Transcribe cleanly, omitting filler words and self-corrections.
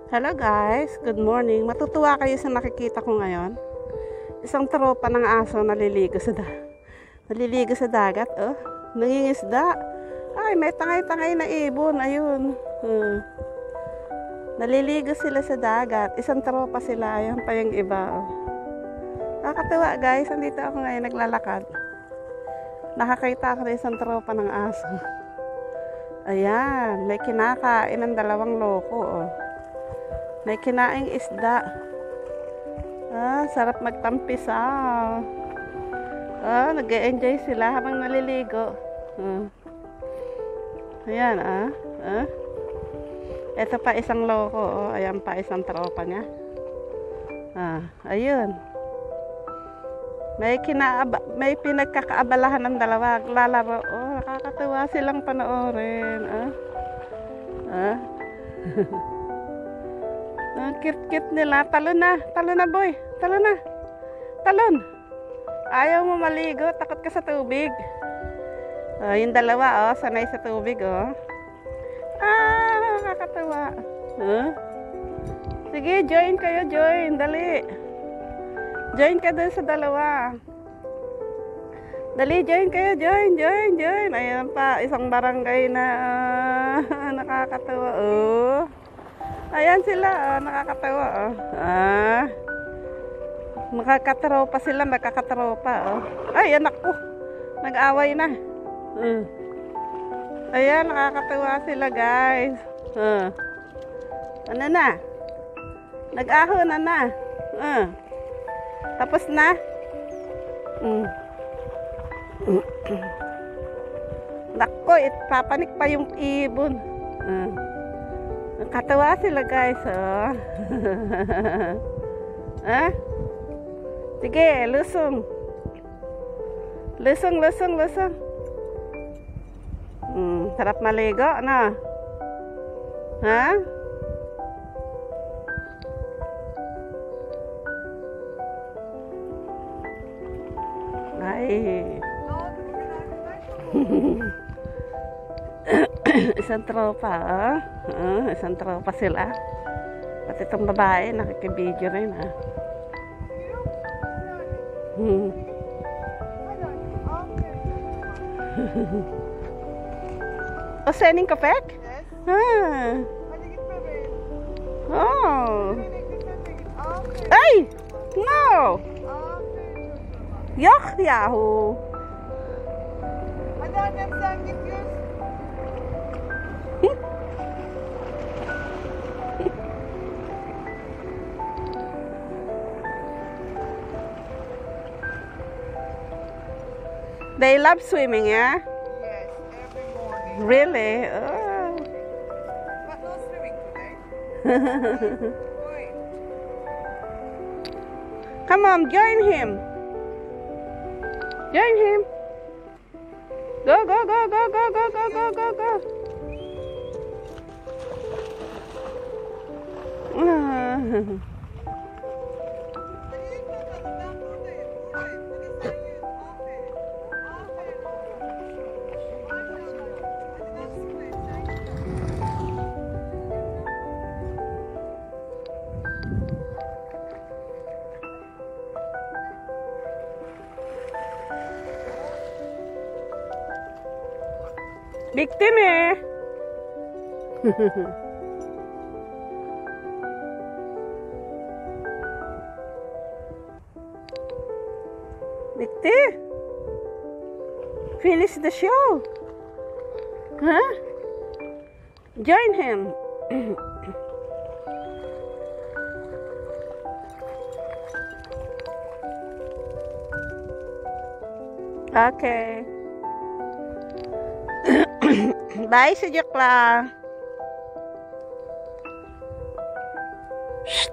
Hello guys, good morning. Matutuwa kayo sa nakikita ko ngayon. Isang tropa ng aso naliligo sa dagat, oh. Nangingisda. Ay, may tangay-tangay na ibon, ayun. Naliligo sila sa dagat. Isang tropa sila, ayun pa yung iba, oh. Nakakatuwa guys, andito ako ngayon naglalakad. Nakakita ako ng isang tropa ng aso. Ayan, may kinakain ng dalawang loko, oh. May kinaing isda. Sarap magtampisaw. Nag-e-enjoy sila habang naliligo. Ayan, Ito pa isang loko, oh. Ayan pa isang tropa niya. Ayun. May pinagkakaabalahan ng dalawa. Lalaro. Oh, nakakatuwa silang panoorin. Ang cute-cute nila. Talon na boy. Talon na. Talon. Ayaw mo maligo. Takot ka sa tubig. Yung dalawa, sanay sa tubig, nakakatawa. Sige, join kayo, join. Dali. Join ka dun sa dalawa. Dali, join kayo, join. Ayan pa, isang barangay na nakakatawa, Ayan sila, nakakatawa, Makakatropa sila, magkakatropa, Ay, anak ko. Nag-away na. Ayan, nakakatawa sila, guys. Ano na? Nag-ahon na. Tapos na? Nako, papanik pa yung ibon. Nakatawa sila guys, Sige, lusong. Lusong. Sarap maligo, no? Ay. Isang tropa, isang tropa sila. Pati itong babae, nakikibideo rin, O, sending kapek? Yes. Oh. Ay! No! Yok, Yahoo! They love swimming, yeah? Yes, every morning. Really? But no swimming today. Wait. Come on, join him. Join him. Go. Victim eh. Victim. Finish the show. Join him. Okay. Bye, si Jokla. Shh.